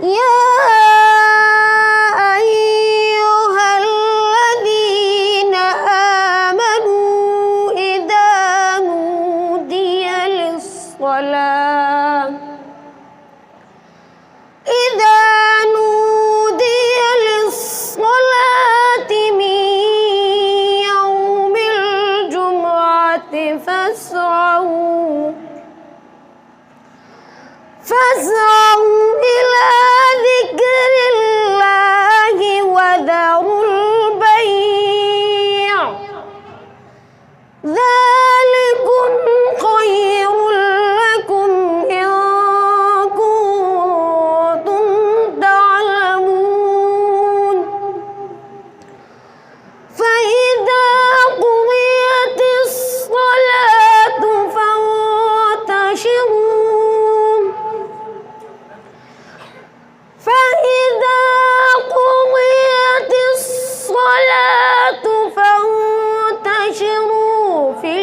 يا أيها الذين آمنوا إذا نودي للصلاة من يوم الجمعة فاسعوا إلى ذكر الله وذروا البيع ذلكم خير لكم إن كنتم تعلمون فإذا قضيت الصلاة فانتشروا في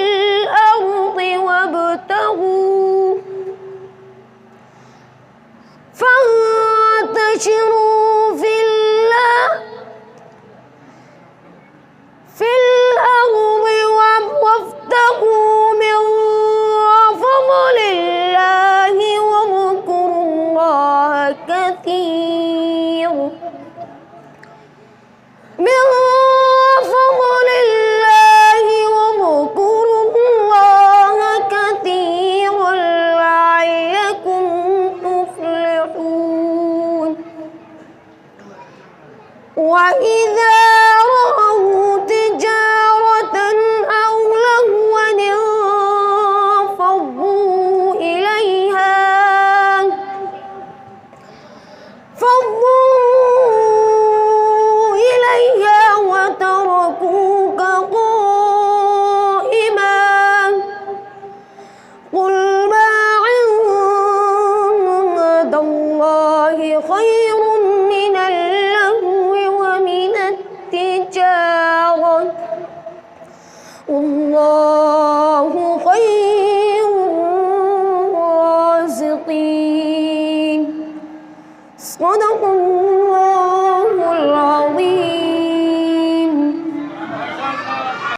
الأرض وابتغوا من فضل الله واذكروا الله كثيرا لعلكم تفلحون وإذا رأوا تجارة أو لهوا انفضوا إليها وتركوك قائما قل ما عند الله خير من اللهو ومن التجارة والله خير الرازقين صدق الله.